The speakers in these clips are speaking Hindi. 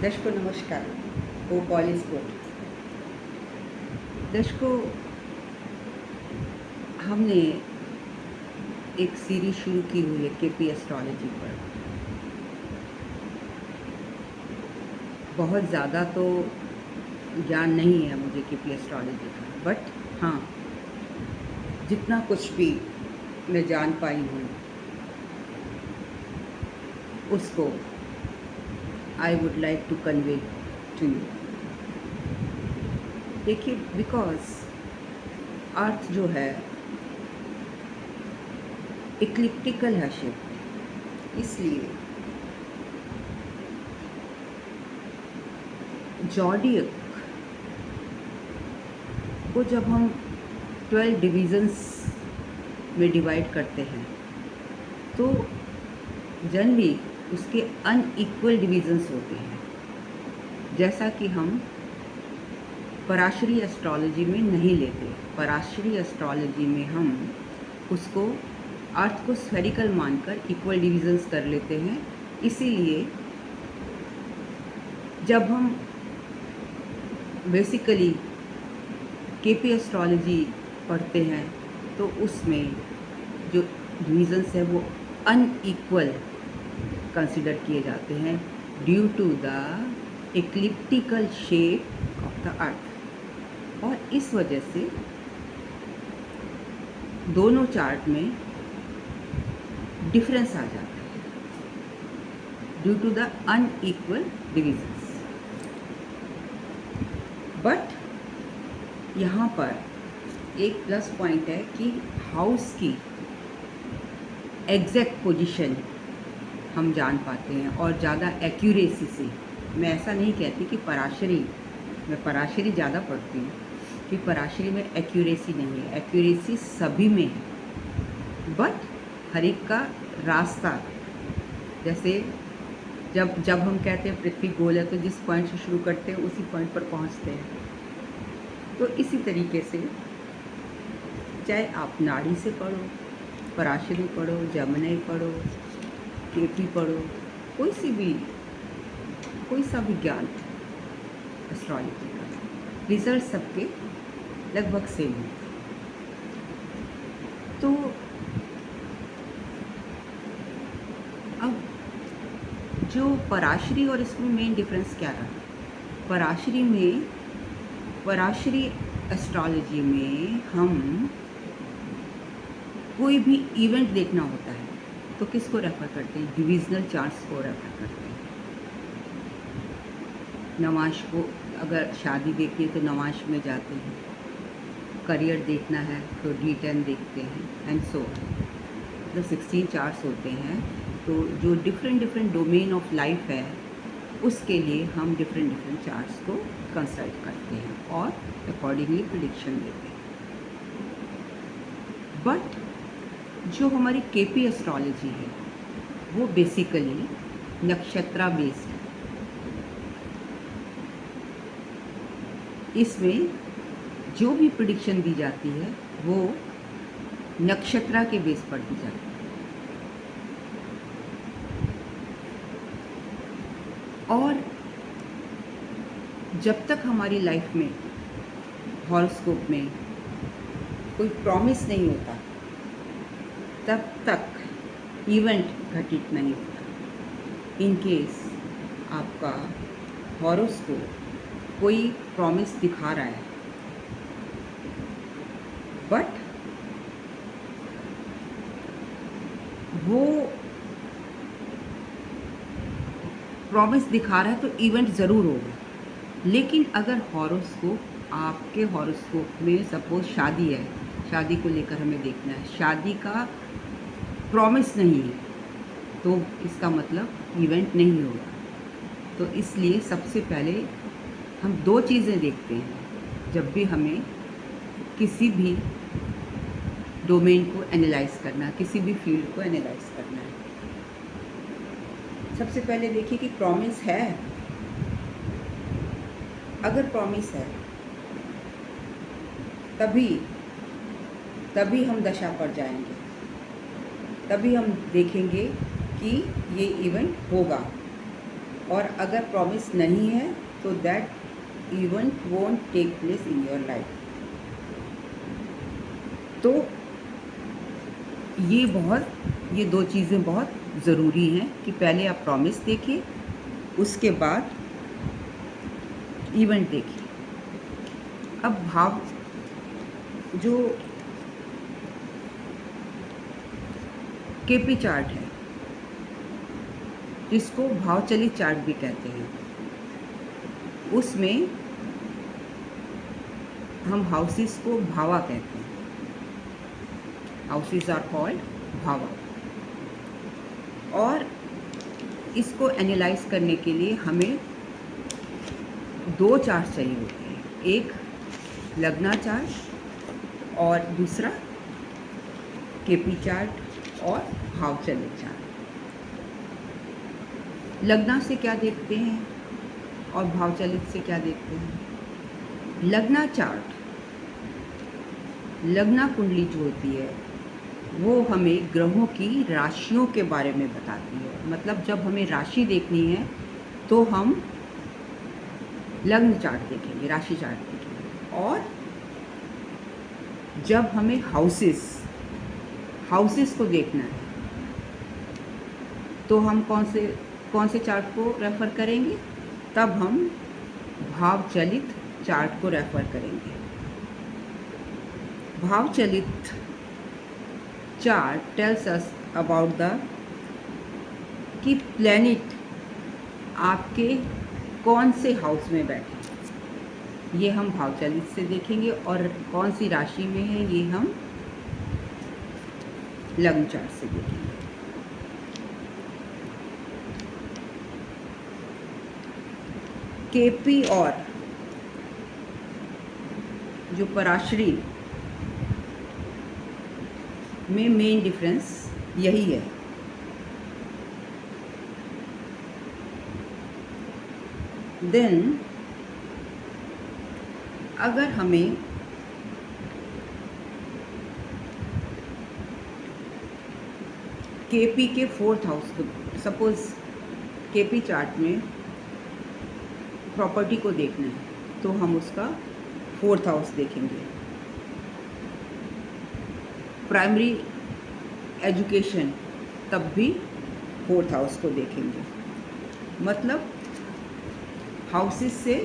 दर्शकों नमस्कार। Hope all is good. दर्शकों, हमने एक सीरीज शुरू की हुई है केपी एस्ट्रोलॉजी पर। बहुत ज़्यादा तो ज्ञान नहीं है मुझे केपी एस्ट्रोलॉजी का, बट हाँ, जितना कुछ भी मैं जान पाई हूँ उसको I would like to convey to you. देखिए, बिकॉज अर्थ जो है इक्लिप्टिकल है शिफ्ट, इसलिए जॉडियक को जब हम 12 डिविजन्स में डिवाइड करते हैं तो जनरली उसके अनइक्वल डिविजन्स होते हैं, जैसा कि हम पराशरी एस्ट्रोलॉजी में नहीं लेते। पराशरी एस्ट्रोलॉजी में हम उसको अर्थ को स्फेरिकल मानकर इक्वल डिविजन्स कर लेते हैं। इसीलिए जब हम बेसिकली केपी एस्ट्रोलॉजी पढ़ते हैं तो उसमें जो डिविजन्स है वो अनइक्वल कंसिडर किए जाते हैं due to the elliptical shape of the earth. और इस वजह से दोनों चार्ट में डिफरेंस आ जाता है due to the unequal divisions. But यहाँ पर एक प्लस पॉइंट है कि हाउस की एग्जैक्ट पोजीशन हम जान पाते हैं और ज़्यादा एक्यूरेसी से। मैं ऐसा नहीं कहती कि मैं पराशरी ज़्यादा पढ़ती हूँ कि पराशरी में एक्यूरेसी नहीं है। एक्यूरेसी सभी में है, बट हर एक का रास्ता, जैसे जब हम कहते हैं पृथ्वी गोल है तो जिस पॉइंट से शुरू करते हैं उसी पॉइंट पर पहुँचते हैं। तो इसी तरीके से चाहे आप नाड़ी से पढ़ो, पराशरी पढ़ो, जमनई पढ़ो, केपी पढ़ो, कोई सा भी ज्ञान एस्ट्रोलॉजी का, रिजल्ट सबके लगभग सेम है। तो अब जो पराशरी और इसमें मेन डिफरेंस क्या रहा? पराशरी एस्ट्रोलॉजी में हम कोई भी इवेंट देखना होता है तो किसको रेफर करते हैं? डिविजनल चार्ट्स को रेफर करते हैं। नमाज को, अगर शादी देखनी है तो नमाज में जाते हैं, करियर देखना है तो D10 देखते हैं, एंड सो मतलब 16 चार्ट्स होते हैं। तो जो डिफरेंट डोमेन ऑफ लाइफ है उसके लिए हम डिफरेंट चार्ट्स को कंसल्ट करते हैं और अकॉर्डिंगली प्रेडिक्शन देते हैं। बट जो हमारी केपी एस्ट्रोलॉजी है वो बेसिकली नक्षत्रा बेस्ड है। इसमें जो भी प्रेडिक्शन दी जाती है वो नक्षत्रा के बेस पर दी जाती है। और जब तक हमारी लाइफ में हॉरोस्कोप में कोई प्रॉमिस नहीं होता तब तक इवेंट घटित नहीं होता। इन केस आपका हॉरोस्कोप कोई प्रॉमिस दिखा रहा है बट वो प्रॉमिस दिखा रहा है तो इवेंट ज़रूर होगा। लेकिन अगर आपके हॉरोस्कोप में सपोज शादी है, शादी को लेकर हमें देखना है, शादी का प्रॉमिस नहीं है तो इसका मतलब इवेंट नहीं होगा। तो इसलिए सबसे पहले हम दो चीज़ें देखते हैं जब भी हमें किसी भी डोमेन को एनालाइज करना है, किसी भी फील्ड को एनालाइज करना है। सबसे पहले देखिए कि प्रॉमिस है। अगर प्रॉमिस है तभी हम दशा पर जाएंगे, तभी हम देखेंगे कि ये इवेंट होगा। और अगर प्रॉमिस नहीं है तो that event won't take place in your life. तो ये दो चीज़ें बहुत ज़रूरी हैं कि पहले आप प्रॉमिस देखिए, उसके बाद इवेंट देखिए। अब भाव जो केपी चार्ट है, जिसको भावचलित चार्ट भी कहते हैं, उसमें हम हाउसेस को भावा कहते हैं। हाउसेस आर कॉल्ड भावा। और इसको एनालाइज करने के लिए हमें दो चार्ट चाहिए होते हैं, एक लग्ना चार्ट और दूसरा केपी चार्ट और भावचलित चार्ट। लग्ना से क्या देखते हैं और भावचलित से क्या देखते हैं? लग्ना चार्ट, लग्ना कुंडली जो होती है वो हमें ग्रहों की राशियों के बारे में बताती है। मतलब जब हमें राशि देखनी है तो हम लग्न चार्ट देखेंगे, राशि चार्ट देखेंगे। और जब हमें हाउसेस को देखना है तो हम कौन से चार्ट को रेफ़र करेंगे? तब हम भावचलित चार्ट को रेफ़र करेंगे। Bhavchalit chart tells us about the कि प्लैनेट आपके कौन से हाउस में बैठे, ये हम भावचलित से देखेंगे। और कौन सी राशि में है ये हम लग्न चार्ट से देखेंगे। केपी और जो पराशरी में मेन डिफरेंस यही है। देन अगर हमें केपी के 4th हाउस को, सपोज केपी चार्ट में प्रॉपर्टी को देखना है तो हम उसका 4th हाउस देखेंगे। प्राइमरी एजुकेशन तब भी 4th हाउस को देखेंगे। मतलब हाउसेस से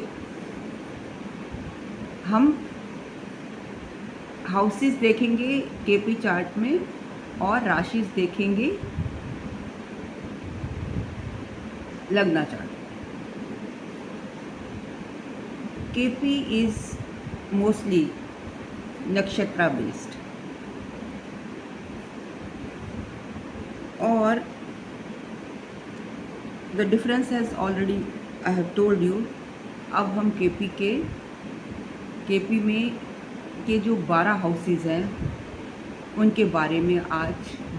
हम हाउसेस देखेंगे केपी चार्ट में और राशिस देखेंगे Lagna chart. KP is mostly nakshatra based और the difference has already I have told you. अब हम केपी में के जो 12 हाउसेस हैं उनके बारे में आज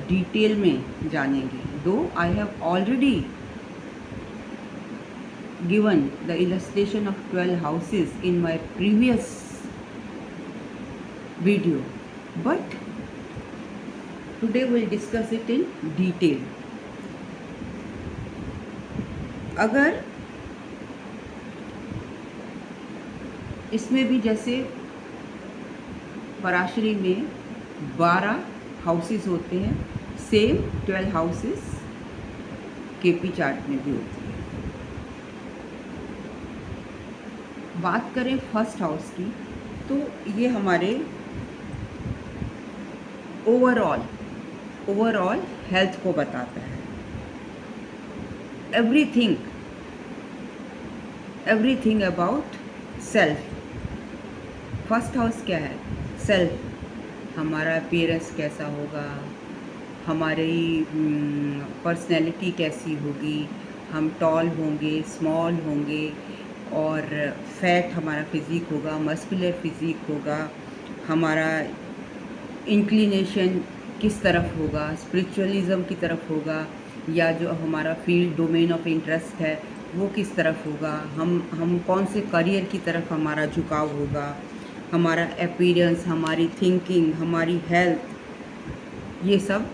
डिटेल में जानेंगे। दो I have already given the illustration of 12 houses in my previous video, but today we'll discuss it in detail. अगर इसमें भी जैसे पराशरी में 12 हाउसेस होते हैं, सेम 12 हाउसेस केपी चार्ट में भी होती है। बात करें फर्स्ट हाउस की तो ये हमारे ओवरऑल हेल्थ को बताता है। Everything about self. First house क्या है? सेल्फ। हमारा अपीयरेंस कैसा होगा, हमारी पर्सनैलिटी कैसी होगी, हम टॉल होंगे, स्मॉल होंगे, और फैट हमारा फिज़िक होगा, मस्कुलर फिज़िक होगा, हमारा इंक्लिनेशन किस तरफ होगा, स्पिरिचुअलिज़म की तरफ होगा, या जो हमारा फील्ड डोमेन ऑफ इंटरेस्ट है वो किस तरफ होगा, हम कौन से करियर की तरफ हमारा झुकाव होगा, हमारा अपीयरेंस, हमारी थिंकिंग, हमारी हेल्थ, ये सब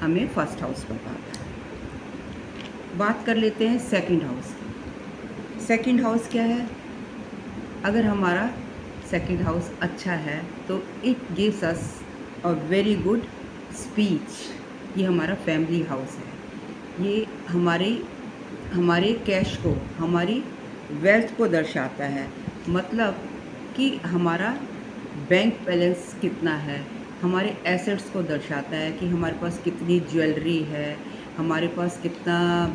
हमें फर्स्ट हाउस बताता है। बात कर लेते हैं सेकंड हाउस की। सेकंड हाउस क्या है? अगर हमारा सेकंड हाउस अच्छा है तो it gives us a very good speech. ये हमारा फैमिली हाउस है। ये हमारे हमारे कैश को, हमारी वेल्थ को दर्शाता है। मतलब कि हमारा बैंक बैलेंस कितना है, हमारे एसेट्स को दर्शाता है कि हमारे पास कितनी ज्वेलरी है, हमारे पास कितना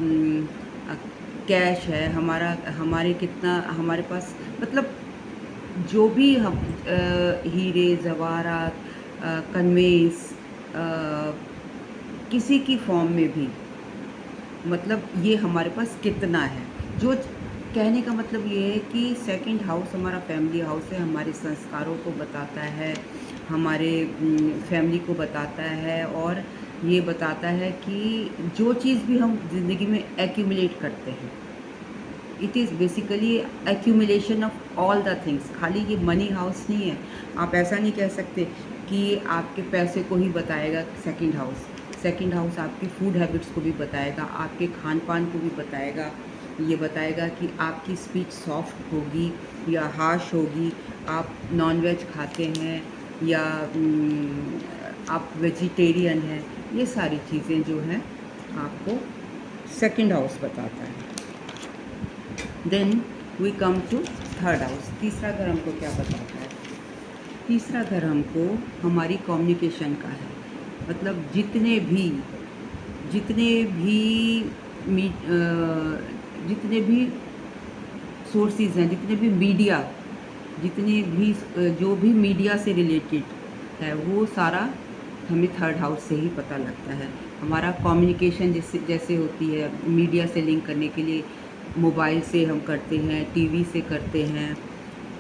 कैश है, हमारे कितना हमारे पास, मतलब जो भी हम हीरे जवाहरात, कन्वेंस, किसी की फॉर्म में भी, मतलब ये हमारे पास कितना है। जो कहने का मतलब ये है कि सेकंड हाउस हमारा फैमिली हाउस है, हमारे संस्कारों को बताता है, हमारे फैमिली को बताता है, और ये बताता है कि जो चीज़ भी हम ज़िंदगी में एक्यूमुलेट करते हैं, it is basically accumulation of all the things. खाली ये मनी हाउस नहीं है। आप ऐसा नहीं कह सकते कि आपके पैसे को ही बताएगा सेकंड हाउस। सेकंड हाउस आपकी फूड हैबिट्स को भी बताएगा, आपके खान पान को भी बताएगा। ये बताएगा कि आपकी स्पीच सॉफ्ट होगी या हार्श होगी, आप नॉनवेज खाते हैं या आप वेजिटेरियन हैं। ये सारी चीज़ें जो हैं आपको सेकंड हाउस बताता है। Then we come to third house. तीसरा घर हमको क्या बताता है? तीसरा घर हमको हमारी कम्युनिकेशन का है। मतलब जितने भी सोर्सेज हैं, जितने भी जो भी मीडिया से रिलेटेड है, वो सारा हमें थर्ड हाउस से ही पता लगता है। हमारा कम्युनिकेशन जैसे होती है, मीडिया से लिंक करने के लिए मोबाइल से हम करते हैं, टीवी से करते हैं,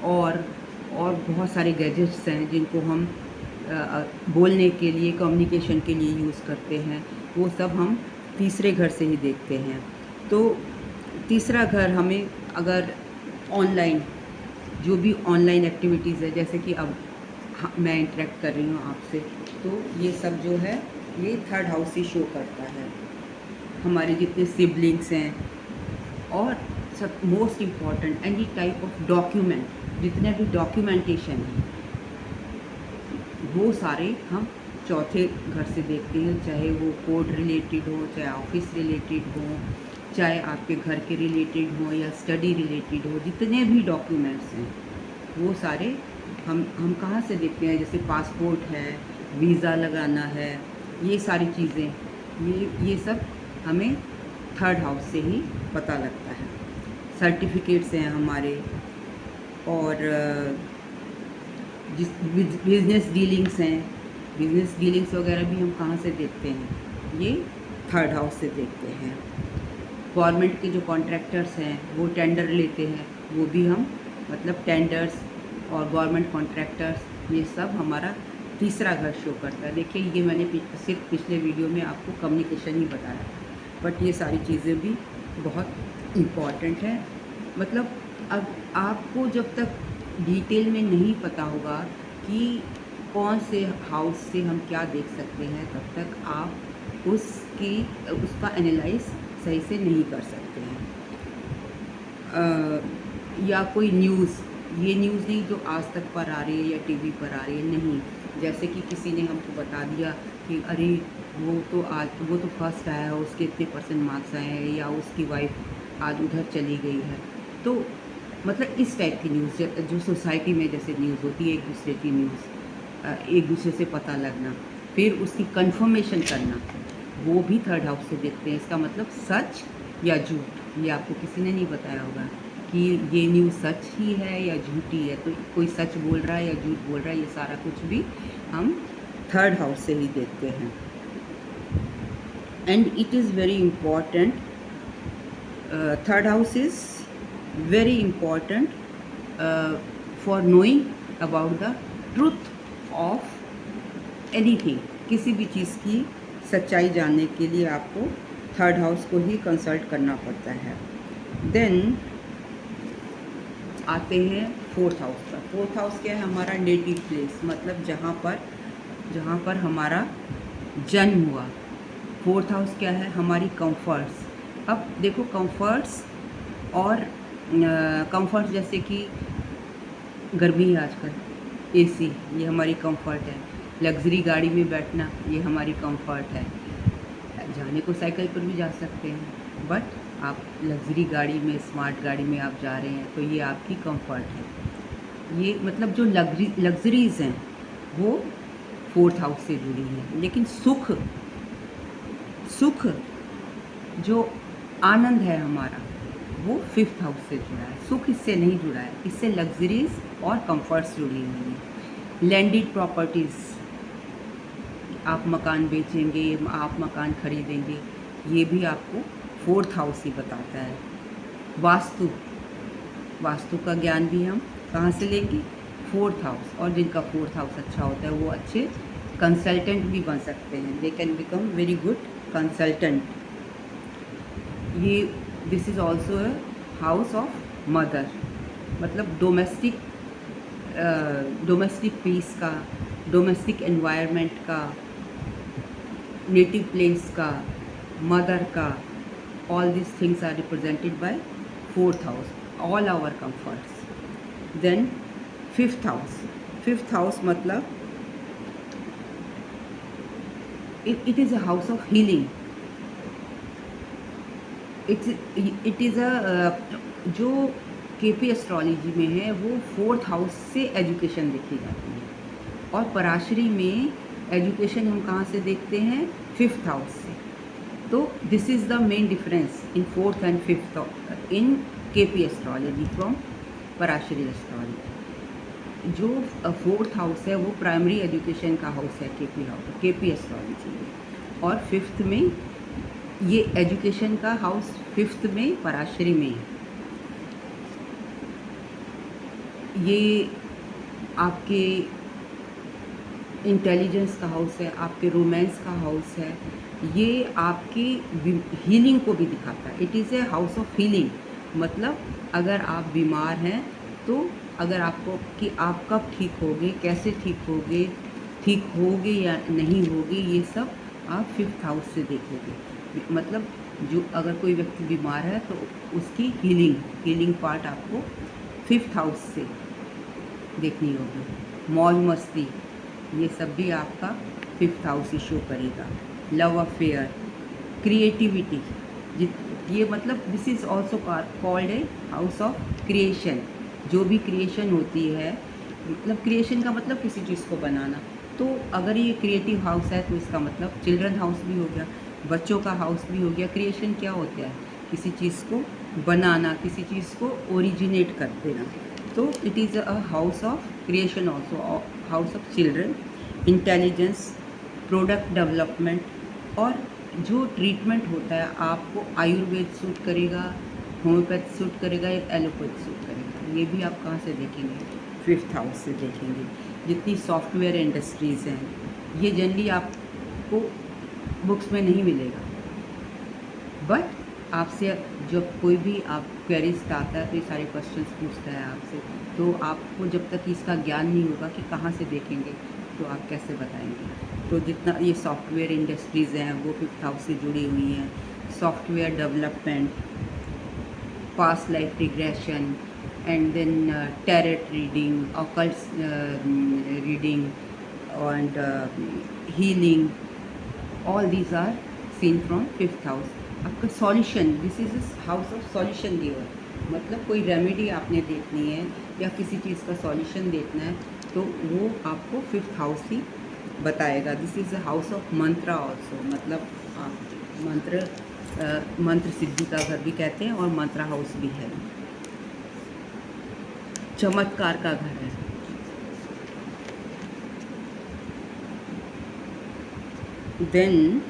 और बहुत सारे गैजेट्स हैं जिनको हम बोलने के लिए, कम्युनिकेशन के लिए यूज़ करते हैं। वो सब हम तीसरे घर से ही देखते हैं। तो तीसरा घर हमें, अगर ऑनलाइन जो भी ऑनलाइन एक्टिविटीज़ है, जैसे कि अब मैं इंटरेक्ट कर रही हूँ आपसे, तो ये सब जो है ये थर्ड हाउस ही शो करता है। हमारे जितने सिबलिंग्स हैं, और सब most important any type of document, जितने भी डॉक्यूमेंटेशन है, वो सारे हम चौथे घर से देखते हैं। चाहे वो कोड रिलेटेड हो, चाहे ऑफिस रिलेटेड हो, चाहे आपके घर के रिलेटेड हो या स्टडी रिलेटेड हो, जितने भी डॉक्यूमेंट्स हैं वो सारे हम कहाँ से देखते हैं? जैसे पासपोर्ट है, वीज़ा लगाना है, ये सारी चीज़ें, ये सब हमें थर्ड हाउस से ही पता लगता है। सर्टिफिकेट्स हैं हमारे, और जिस बिज़नेस डीलिंग्स हैं, बिज़नेस डीलिंग्स वगैरह भी हम कहाँ से देखते हैं? ये थर्ड हाउस से देखते हैं। गवर्नमेंट के जो कॉन्ट्रैक्टर्स हैं वो टेंडर लेते हैं, वो भी हम, मतलब टेंडर्स और गवर्नमेंट कॉन्ट्रैक्टर्स, ये सब हमारा तीसरा घर शो करता है। देखिए, ये मैंने सिर्फ पिछले वीडियो में आपको कम्युनिकेशन ही बताया था, बट ये सारी चीज़ें भी बहुत इम्पॉर्टेंट है। मतलब अब आपको जब तक डिटेल में नहीं पता होगा कि कौन से हाउस से हम क्या देख सकते हैं, तब तक आप उसका एनालाइज सही से नहीं कर सकते हैं। या कोई न्यूज़, ये न्यूज़ नहीं जो आज तक पर आ रही है या टीवी पर आ रही है, नहीं। जैसे कि किसी ने हमको बता दिया कि अरे वो तो फर्स्ट आया है, उसके इतने % मार्क्स आए हैं, या उसकी वाइफ आज उधर चली गई है। तो मतलब इस टाइप की न्यूज़ जो सोसाइटी में जैसे न्यूज़ होती है, एक दूसरे की न्यूज़, एक दूसरे से पता लगना, फिर उसकी कंफर्मेशन करना, वो भी थर्ड हाउस से देखते हैं। इसका मतलब सच या झूठ, ये आपको किसी ने नहीं बताया होगा कि ये न्यूज़ सच ही है या झूठी है। तो कोई सच बोल रहा है या झूठ बोल रहा है, ये सारा कुछ भी हम थर्ड हाउस से ही देखते हैं। And it is very important, third house is very important for knowing about the truth of anything। किसी भी चीज़ की सच्चाई जानने के लिए आपको थर्ड हाउस को ही कंसल्ट करना पड़ता है। देन आते हैं फोर्थ हाउस पर। फोर्थ हाउस क्या है? हमारा नेटिव प्लेस, मतलब जहाँ पर हमारा जन्म हुआ। फोर्थ हाउस क्या है? हमारी कंफर्ट्स, अब देखो कंफर्ट्स और कंफर्ट जैसे कि गर्मी है आजकल, एसी ये हमारी कंफर्ट है, लग्ज़री गाड़ी में बैठना ये हमारी कंफर्ट है। जाने को साइकिल पर भी जा सकते हैं, बट आप लग्ज़री गाड़ी में, स्मार्ट गाड़ी में आप जा रहे हैं तो ये आपकी कंफर्ट है। ये मतलब जो लग्ज़रीज़ हैं वो 4th हाउस से जुड़ी हैं, लेकिन सुख सुख जो आनंद है हमारा वो 5th हाउस से जुड़ा है। सुख इससे नहीं जुड़ा है, इससे लग्ज़रीज़ और कंफर्ट्स जुड़ी हुई हैं। लैंडेड प्रॉपर्टीज़, आप मकान बेचेंगे, आप मकान खरीदेंगे, ये भी आपको 4th हाउस ही बताता है। वास्तु वास्तु का ज्ञान भी हम कहाँ से लेंगे? 4th house. और जिनका 4th हाउस अच्छा होता है वो अच्छे कंसल्टेंट भी बन सकते हैं, they can become very good consultant. ये this is also a house of mother, मतलब डोमेस्टिक पीस का, डोमेस्टिक एनवायरनमेंट का, नेटिव प्लेस का, मदर का, all these things are represented by 4th house, all our comforts. Then 5th house, 5th house मतलब it is a house of healing. it is a जो केपी एस्ट्रोलॉजी में है वो 4th हाउस से एजुकेशन देखी जाती है, और पराशरी में एजुकेशन हम कहाँ से देखते हैं? 5th हाउस से। तो this is the main difference in 4th and 5th in KP astrology from Parashari astrology. जो 4th हाउस है वो प्राइमरी एजुकेशन का हाउस है केपी एस्ट्रोलॉजी में, और 5th में ये एजुकेशन का हाउस 5th में पराशरी में है। ये आपके इंटेलिजेंस का हाउस है, आपके रोमांस का हाउस है, ये आपकी हीलिंग को भी दिखाता है। It is a house of healing, मतलब अगर आप बीमार हैं तो अगर आपको कि आप कब ठीक होगे, कैसे ठीक होगे या नहीं होगे, ये सब आप 5th हाउस से देखोगे। मतलब जो अगर कोई व्यक्ति बीमार है तो उसकी हीलिंग पार्ट आपको 5th हाउस से देखनी होगी। मौज मस्ती ये सब भी आपका 5th हाउस ही शो करेगा। लव अफेयर, क्रिएटिविटी, ये मतलब this is also called a house of creation. जो भी क्रिएशन होती है, मतलब क्रिएशन का मतलब किसी चीज़ को बनाना, तो अगर ये क्रिएटिव हाउस है तो इसका मतलब चिल्ड्रन हाउस भी हो गया, बच्चों का हाउस भी हो गया। क्रिएशन क्या होता है? किसी चीज़ को बनाना, किसी चीज़ को ओरिजिनेट कर देना। तो it is a house of creation, also house of children, intelligence, product development, और जो ट्रीटमेंट होता है आपको आयुर्वेद सूट करेगा, होम्योपैथ सूट करेगा या एलोपैथ सूट करेगा, ये भी आप कहाँ से देखेंगे? 5th हाउस से देखेंगे। जितनी सॉफ्टवेयर इंडस्ट्रीज़ हैं ये जनरली आपको बुक्स में नहीं मिलेगा, बट आपसे जब कोई भी आप क्वेरीज आता है तो ये सारे क्वेश्चंस पूछता है आपसे, तो आपको जब तक इसका ज्ञान नहीं होगा कि कहाँ से देखेंगे तो आप कैसे बताएंगे। तो जितना ये सॉफ्टवेयर इंडस्ट्रीज़ हैं वो 5th हाउस से जुड़ी हुई हैं। Software development, past life regression, and then tarot reading, occult reading, and healing, all these are seen from 5th house. आपका solution, this is house of solution giver, मतलब कोई रेमेडी आपने देखनी है या किसी चीज़ का सॉल्यूशन देखना है तो वो आपको 5th हाउस ही बताएगा। This is a house of Mantra also, मतलब आप मंत्र सिद्धि का घर भी कहते हैं और मंत्रा हाउस भी है। चमत्कार का घर है। देन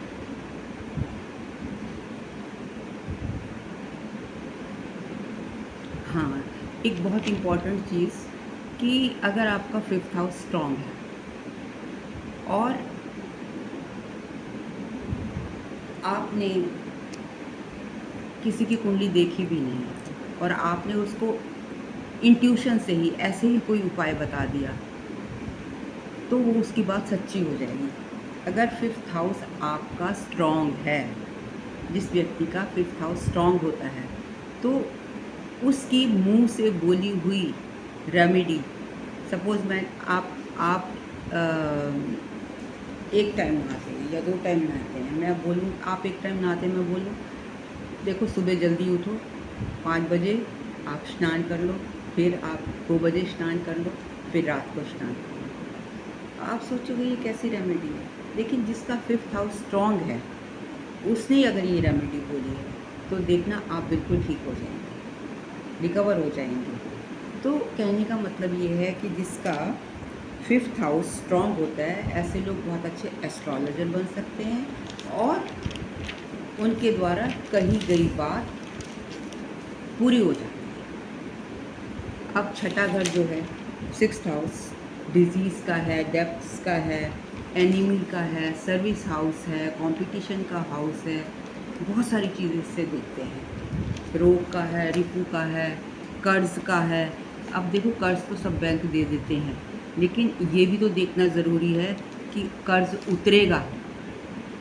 हाँ, एक बहुत इम्पॉर्टेंट चीज़ कि अगर आपका 5th हाउस स्ट्रॉन्ग है और आपने किसी की कुंडली देखी भी नहीं है और आपने उसको इंट्यूशन से ही ऐसे ही कोई उपाय बता दिया तो वो उसकी बात सच्ची हो जाएगी। अगर 5th हाउस आपका स्ट्रॉन्ग है जिस व्यक्ति का 5th हाउस स्ट्रॉन्ग होता है, तो उसकी मुंह से बोली हुई रेमेडी, सपोज़ मैं आप एक टाइम नहाते हैं या 2 टाइम नहाते हैं, मैं बोलूँ आप एक टाइम नहाते हैं, मैं बोलूँ देखो सुबह जल्दी उठो, 5 बजे आप स्नान कर लो, फिर आप 2 बजे स्नान कर लो, फिर रात को स्नान कर लो। आप सोचोगे ये कैसी रेमेडी है? लेकिन जिसका 5th हाउस स्ट्रॉन्ग है, उसने अगर ये रेमेडी बोली है, तो देखना आप बिल्कुल ठीक हो जाएंगे, रिकवर हो जाएंगे। तो कहने का मतलब ये है कि जिसका 5th हाउस स्ट्रॉन्ग होता है, ऐसे लोग बहुत अच्छे एस्ट्रोलॉजर बन सकते हैं और उनके द्वारा कही गई बात पूरी हो जाती है। अब छठा घर जो है 6th हाउस डिजीज़ का है, डेप्थ्स का है, एनिमी का है, सर्विस हाउस है, कंपटीशन का हाउस है, बहुत सारी चीज़ें इससे देखते हैं। रोग का है, रिपू का है, कर्ज का है। अब देखो कर्ज तो सब बैंक दे देते हैं, लेकिन ये भी तो देखना ज़रूरी है कि कर्ज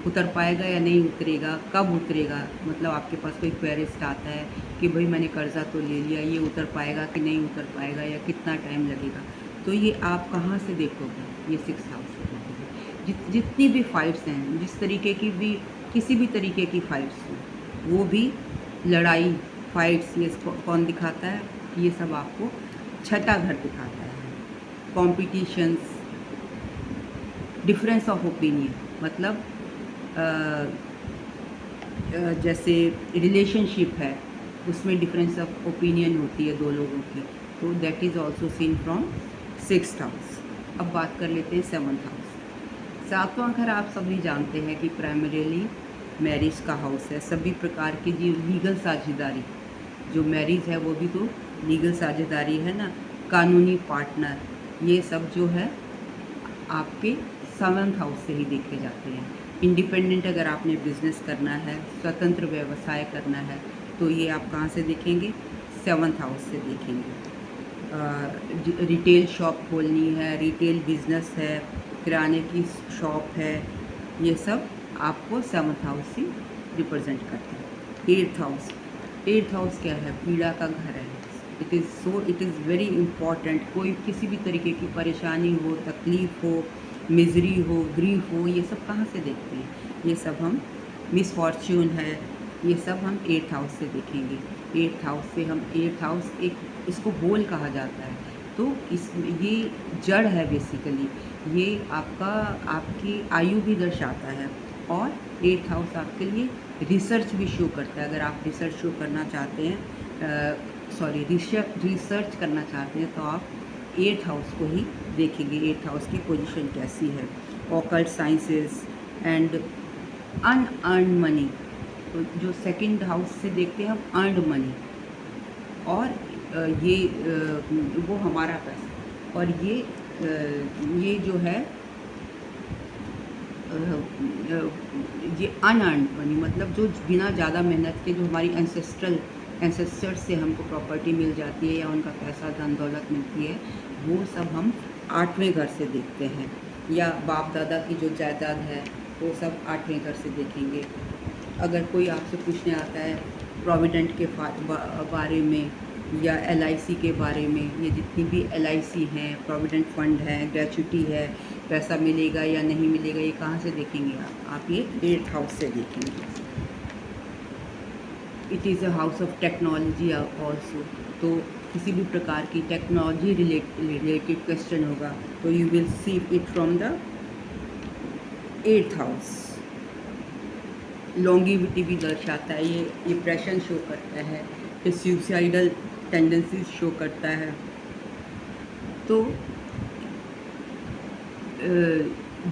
उतर पाएगा या नहीं उतरेगा, कब उतरेगा। मतलब आपके पास कोई क्वेरिस्ट आता है कि भाई मैंने कर्ज़ा तो ले लिया, ये उतर पाएगा कि नहीं उतर पाएगा या कितना टाइम लगेगा, तो ये आप कहाँ से देखोगे? ये 6th हाउस से देखोगे। जितनी भी फाइट्स हैं, जिस तरीके की भी किसी भी तरीके की फाइट्स हो, वो भी लड़ाई फाइट्स, ये कौन दिखाता है? ये सब आपको छठा घर दिखाता है। कॉम्पिटिशन्स, डिफरेंस ऑफ ओपिनियन, मतलब जैसे रिलेशनशिप है, उसमें डिफरेंस ऑफ ओपिनियन होती है 2 लोगों की, तो that is also seen from 6th house. अब बात कर लेते हैं 7th हाउस। 7वां घर आप सभी जानते हैं कि प्राइमरीली मैरिज का हाउस है। सभी प्रकार की जो लीगल साझेदारी, जो मैरिज है वो भी तो लीगल साझेदारी है ना, कानूनी पार्टनर, ये सब जो है आपके 7th हाउस से ही देखे जाते हैं। इंडिपेंडेंट अगर आपने बिजनेस करना है, स्वतंत्र व्यवसाय करना है, तो ये आप कहाँ से देखेंगे? 7th हाउस से देखेंगे। रिटेल शॉप खोलनी है, रिटेल बिजनेस है, किराने की शॉप है, ये सब आपको 7th हाउस से रिप्रेजेंट करते हैं। 8th हाउस क्या है? पीड़ा का घर है। It is very important. कोई किसी भी तरीके की परेशानी हो, तकलीफ़ हो, मिजरी हो, ग्रीफ हो, ये सब कहाँ से देखते हैं? ये सब हम मिसफॉर्च्यून है, ये सब हम 8th हाउस से देखेंगे। 8th हाउस से हम 8th हाउस एक इसको होल कहा जाता है, तो ये जड़ है बेसिकली। ये आपकी आयु भी दर्शाता है और 8th हाउस आपके लिए रिसर्च भी शो करता है। अगर आप रिसर्च शो करना चाहते हैं, रिसर्च करना चाहते हैं, तो आप 8th हाउस को ही देखेंगे। 8th हाउस की पोजीशन कैसी है। Occult sciences and unearned money, तो जो 2nd हाउस से देखते हैं हम अर्न्ड मनी, और वो हमारा पैसा, और ये जो है ये अनअर्न्ड मनी, मतलब जो बिना ज़्यादा मेहनत के, जो हमारी एंसेस्टर्स से हमको प्रॉपर्टी मिल जाती है या उनका पैसा धन दौलत मिलती है, वो सब हम 8वें घर से देखते हैं। या बाप दादा की जो जायदाद है वो सब 8वें घर से देखेंगे। अगर कोई आपसे पूछने आता है प्रोविडेंट के बारे में या LIC के बारे में, ये जितनी भी LIC हैं, प्रोविडेंट फंड है, ग्रेच्युटी है, पैसा मिलेगा या नहीं मिलेगा, ये कहाँ से देखेंगे आप ये 8th हाउस से देखेंगे। It is a house of technology also, तो किसी भी प्रकार की टेक्नोलॉजी रिलेटेड क्वेश्चन होगा तो you will see it from the 8th house. Longevity भी दर्शाता है, ये डिप्रेशन शो करता है, ये सुसाइडल टेंडेंसीज शो करता है। तो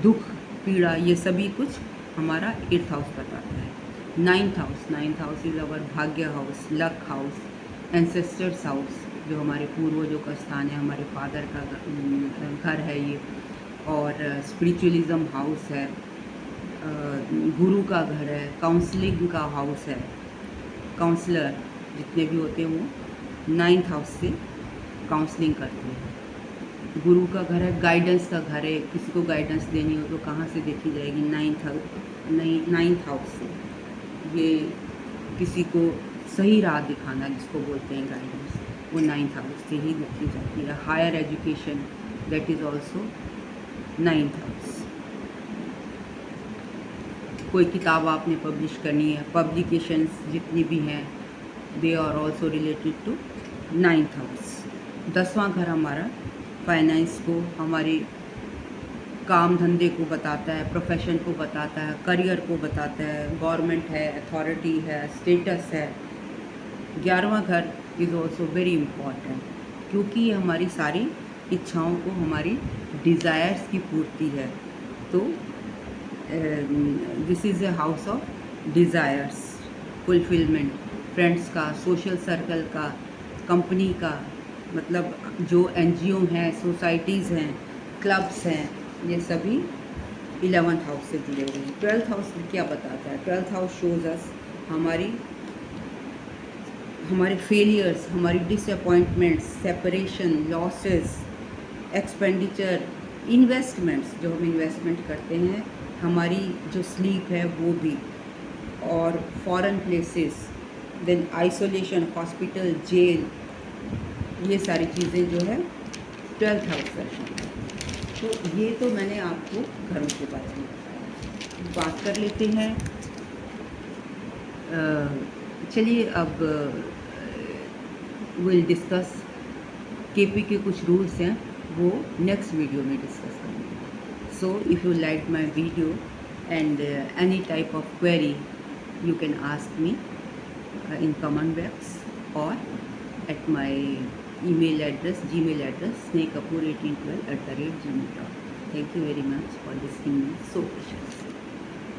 दुख, पीड़ा, ये सभी कुछ हमारा 8th हाउस बताता है। 9th हाउस इज़ अवर भाग्य house, luck house, ancestors house, जो हमारे पूर्वजों का स्थान है, हमारे फादर का घर है ये, और स्पिरिचुअलिज्म हाउस है, गुरु का घर है, काउंसलिंग का हाउस है, काउंसलर जितने भी होते हैं वो 9th हाउस से काउंसलिंग करते हैं। गुरु का घर है, गाइडेंस का घर है, किसी को गाइडेंस देनी हो तो कहाँ से देखी जाएगी? 9th हाउस से। ये किसी को सही राह दिखाना जिसको बोलते हैं गाइडेंस, वो 9th हाउस से ही देखी जाती है। Higher education, that is also 9th house. कोई किताब आपने पब्लिश करनी है, पब्लिकेशंस जितनी भी हैं, they are also related to 9th house. 10वां घर हमारा फाइनेंस को, हमारे काम धंधे को बताता है, प्रोफेशन को बताता है, करियर को बताता है, गवर्नमेंट है, अथॉरिटी है, स्टेटस है। 11वां घर इज़ ऑल्सो वेरी इम्पॉर्टेंट, क्योंकि ये हमारी सारी इच्छाओं को, हमारी डिज़ायर्स की पूर्ति है। तो this is a house of desires, fulfilment, friends का, सोशल सर्कल का, कंपनी का, मतलब जो NGO हैं, सोसाइटीज़ हैं, क्लब्स हैं, ये सभी 11th हाउस से जुड़े हुए हैं। 12th हाउस क्या बताता है? 12th हाउस शोज अस हमारे फेलियर्स, हमारी disappointments, separation, losses, expenditure, investments, जो हम इन्वेस्टमेंट करते हैं, हमारी जो स्लीप है वो भी, और foreign places, then isolation, hospital, jail, ये सारी चीज़ें जो है 12th हाउस दर्शाती है। तो ये तो मैंने आपको घरों के बारे में बताया। बात कर लेते हैं, चलिए अब विल डिस्कस KP के कुछ रूल्स हैं, वो नेक्स्ट वीडियो में डिस्कस करेंगे। So if you like my video and any type of query, you can ask me in comment box or at my email address, Gmail address, snehkapoor1812@gmail.com. Thank you very much for listening me so patiently.